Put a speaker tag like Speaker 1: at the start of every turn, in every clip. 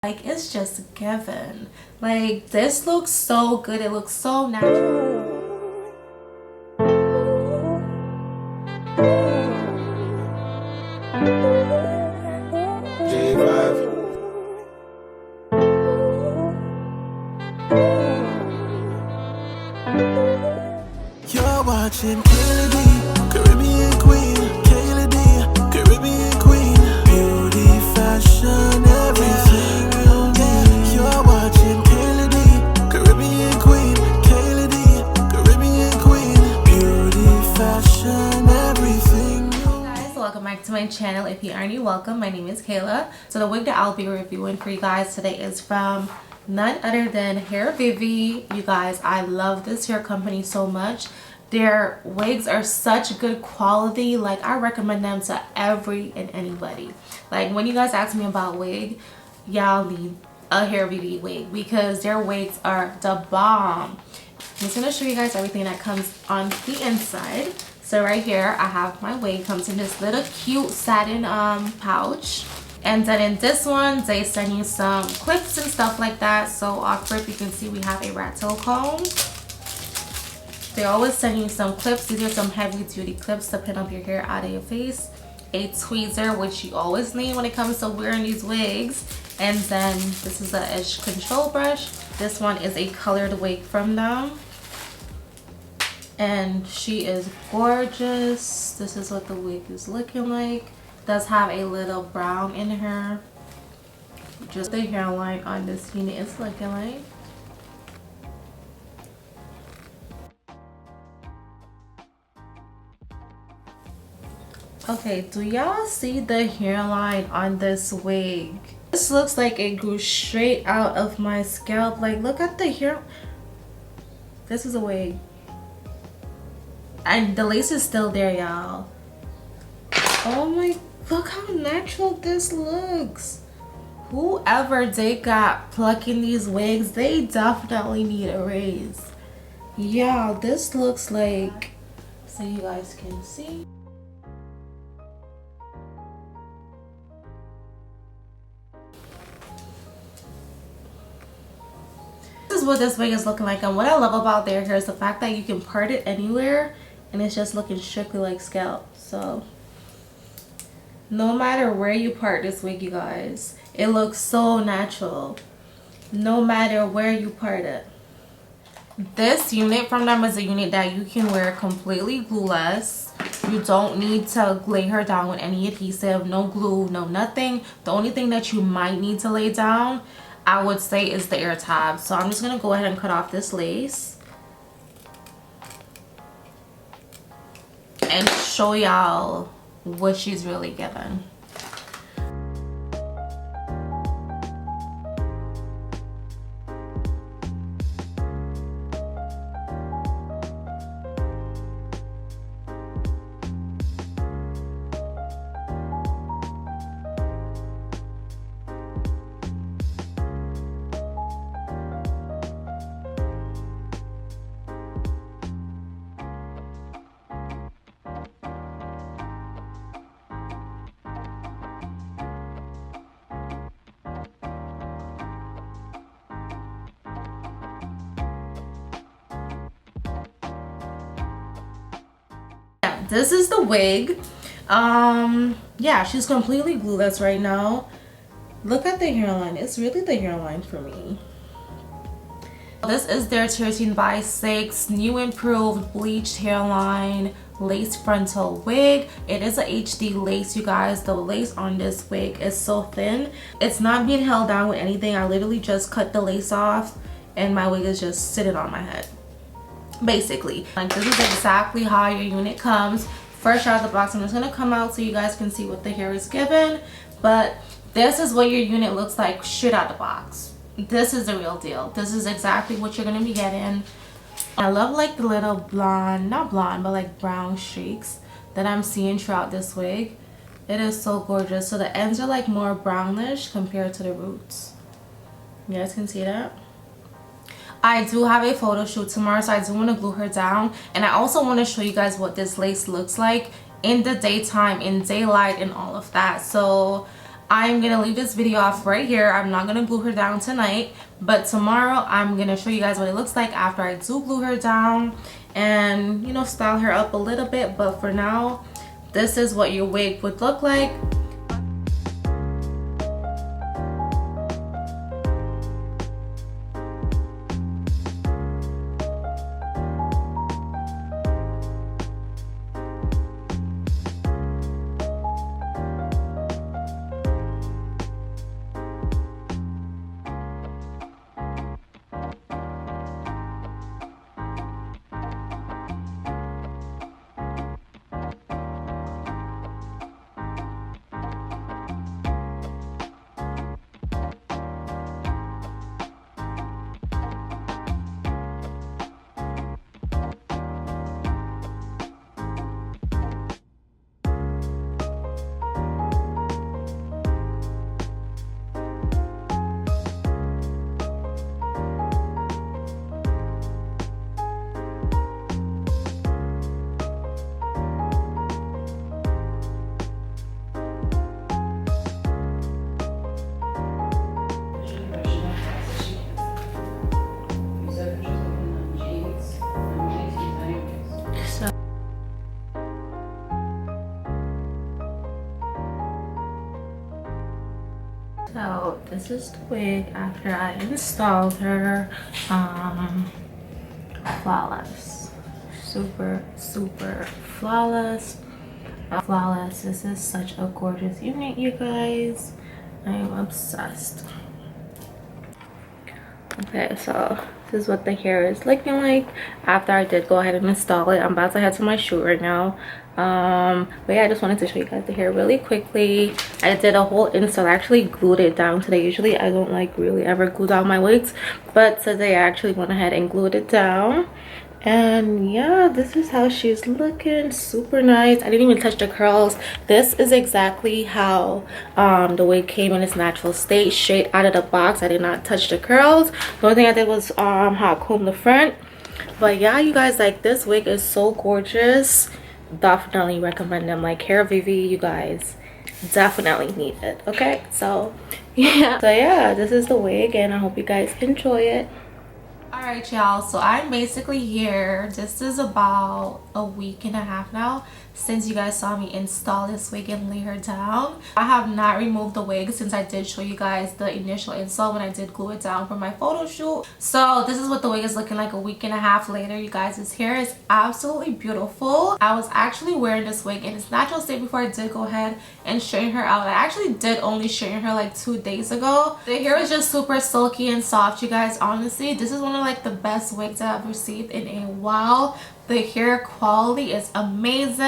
Speaker 1: Like, it's just given. Like, this looks so good. It looks so natural.
Speaker 2: You're watching Kayla, Caribbean Queen, Kayla, Caribbean Queen, beauty, fashion, everything you need. You're watching Kayla, Caribbean Queen, Kayla, Caribbean Queen, beauty, fashion, everything.
Speaker 1: Hey guys, welcome back to my channel. If you are new, welcome. My name is Kayla. So the wig that I'll be reviewing for you guys today is from none other than Hairvivi. You guys, I love this hair company so much. Their wigs are such good quality. Like, I recommend them to every and anybody. Like, when you guys ask me about wig, y'all need a Hairvivi wig because their wigs are the bomb. I'm just gonna show you guys everything that comes on the inside. So right here I have my wig. Comes in this little cute satin pouch. And then in this one, they send you some clips and stuff like that. So off grip, you can see we have a rat tail comb. They always send you some clips. These are some heavy duty clips to pin up your hair out of your face. A tweezer, which you always need when it comes to wearing these wigs. And then this is the edge control brush. This one is a colored wig from them. And she is gorgeous. This is what the wig is looking like. Does have a little brown in her. Just the hairline on this unit is looking like. Okay, do y'all see the hairline on this wig? This looks like it grew straight out of my scalp. Like, look at the hair. This is a wig. And the lace is still there, y'all. Oh my, look how natural this looks. Whoever they got plucking these wigs, they definitely need a raise. Yeah, this looks like, so you guys can see. This is what this wig is looking like, and what I love about their hair is the fact that you can part it anywhere and it's just looking strictly like scalp. So no matter where you part this wig, you guys, it looks so natural no matter where you part it. This unit from them is a unit that you can wear completely glueless. You don't need to lay her down with any adhesive, no glue, no nothing. The only thing that you might need to lay down, I would say, is the ear tab. So I'm just gonna go ahead and cut off this lace and show y'all what she's really given. This is the wig. Yeah, she's completely glueless right now. Look at the hairline. It's really the hairline for me. This is their 13x6 new improved bleached hairline lace frontal wig. It is a HD lace, you guys. The lace on this wig is so thin. It's not being held down with anything. I literally just cut the lace off and my wig is just sitting on my head. Basically, like, this is exactly how your unit comes fresh out of the box. I'm just gonna come out so you guys can see what the hair is given, but this is what your unit looks like straight out the box. This is the real deal. This is exactly what you're gonna be getting. I love like the little blonde, not blonde, but like brown streaks that I'm seeing throughout this wig. It is so gorgeous. So the ends are like more brownish compared to the roots. You guys can see that. I do have a photo shoot tomorrow, so I do want to glue her down, and I also want to show you guys what this lace looks like in the daytime, in daylight, and all of that. So I'm gonna leave this video off right here. I'm not gonna glue her down tonight, but tomorrow I'm gonna show you guys what it looks like after I do glue her down and, you know, style her up a little bit. But for now, this is what your wig would look like. So this is the wig after I installed her. Flawless, super flawless. Flawless. This is such a gorgeous unit, you guys. I am obsessed. Okay, so this is what the hair is looking like after I did go ahead and install it. I'm about to head to my shoot right now. But yeah, I just wanted to show you guys the hair really quickly. I did a whole install. I actually glued it down today. Usually I don't like really ever glue down my wigs, but today I actually went ahead and glued it down. And yeah, this is how she's looking. Super nice. I didn't even touch the curls. This is exactly how the wig came in its natural state, straight out of the box. I did not touch the curls. The only thing I did was hot comb the front. But yeah, you guys, like, this wig is so gorgeous. Definitely recommend them. Like, Hairvivi, you guys definitely need it. Okay, so yeah, this is the wig and I hope you guys enjoy it. All right, y'all, so I'm basically here. This is about a week and a half now since you guys saw me install this wig and lay her down. I have not removed the wig since I did show you guys the initial install when I did glue it down for my photo shoot. So this is what the wig is looking like a week and a half later, you guys. This hair is absolutely beautiful. I was actually wearing this wig in its natural state before I did go ahead and straighten her out. I actually did only straighten her like 2 days ago. The hair is just super silky and soft, you guys. Honestly, this is one of like the best wigs I've received in a while. The hair quality is amazing.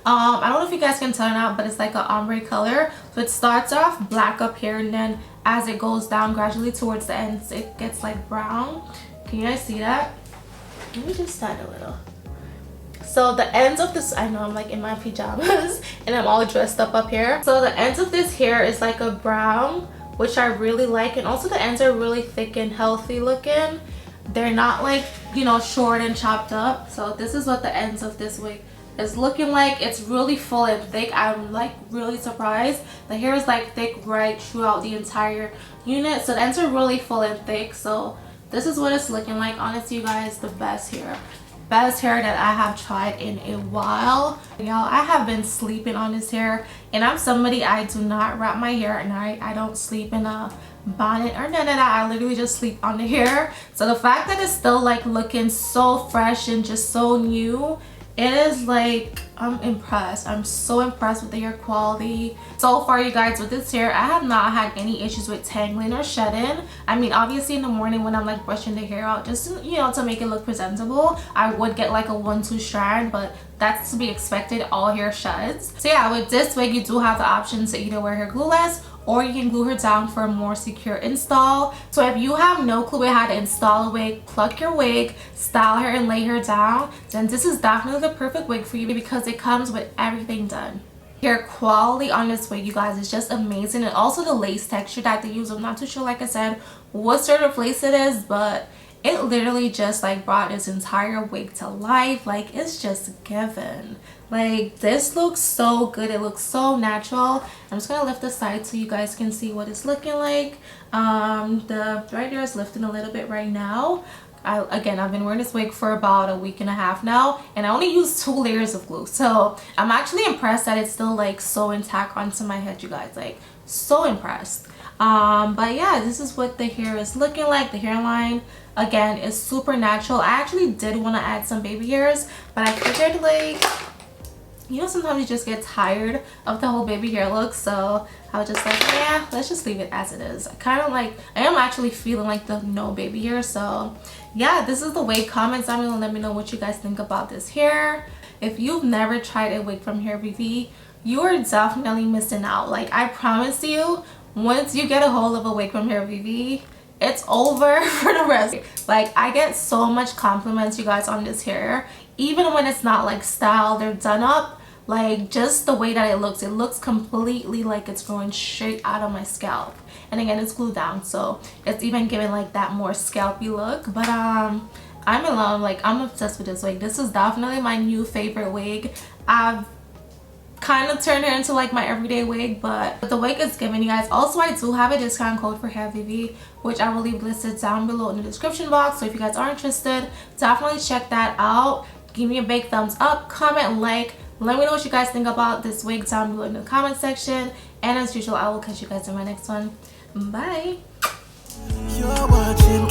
Speaker 1: I don't know if you guys can tell or not, but it's like an ombre color. So it starts off black up here, and then as it goes down gradually towards the ends, it gets like brown. Can you guys see that? Let me just stand a little. So the ends of this, I know I'm like in my pajamas and I'm all dressed up here. So the ends of this hair is like a brown, which I really like, and also the ends are really thick and healthy looking. They're not like, you know, short and chopped up. So this is what the ends of this wig is looking like. It's really full and thick. I'm like really surprised. The hair is like thick right throughout the entire unit. So the ends are really full and thick. So this is what it's looking like. Honestly, you guys, the best hair that I have tried in a while. Y'all, I have been sleeping on this hair, and I'm somebody, I do not wrap my hair at night. I don't sleep in a bonnet or none of that. I literally just sleep on the hair. So the fact that it's still like looking so fresh and just so new, it is like, I'm impressed. I'm so impressed with the hair quality. So far, you guys, with this hair, I have not had any issues with tangling or shedding. I mean, obviously in the morning when I'm like brushing the hair out, just to, you know, to make it look presentable, I would get like a 1-2 strand, but that's to be expected. All hair sheds. So yeah, with this wig, you do have the option to either wear her glueless, or you can glue her down for a more secure install. So if you have no clue how to install a wig, pluck your wig, style her, and lay her down, then this is definitely the perfect wig for you because it comes with everything done. Hair quality on this wig, you guys, is just amazing. And also the lace texture that they use. I'm not too sure, like I said, what sort of lace it is, but it literally just like brought this entire wig to life. Like, it's just given. Like, this looks so good. It looks so natural. I'm just gonna lift the side so you guys can see what it's looking like. The right there is lifting a little bit right now. Again, I've been wearing this wig for about a week and a half now, and I only used 2 layers of glue, so I'm actually impressed that it's still like so intact onto my head, you guys. Like, so impressed. But yeah, this is what the hair is looking like. The hairline, again, is super natural. I actually did want to add some baby hairs, but I figured, like, you know, sometimes you just get tired of the whole baby hair look, so I was just like, yeah, let's just leave it as it is. I am actually feeling like the no baby hair. So yeah, this is the wig. Comment down below and let me know what you guys think about this hair. If you've never tried a wig from Hairvivi, you are definitely missing out. Like, I promise you, once you get a hold of a wig from Hairvivi, it's over for the rest. Like, I get so much compliments, you guys, on this hair, even when it's not like styled or done up. Like, just the way that it looks completely like it's growing straight out of my scalp. And again, it's glued down, so it's even giving like that more scalpy look. But I'm in love. Like, I'm obsessed with this wig. This is definitely my new favorite wig. I've kind of turned it into like my everyday wig, but the wig is giving, you guys. Also, I do have a discount code for Hairvivi, which I will leave listed down below in the description box. So if you guys are interested, definitely check that out. Give me a big thumbs up, comment, like. Let me know what you guys think about this wig down below in the comment section. And as usual, I will catch you guys in my next one. Bye.
Speaker 2: You're watching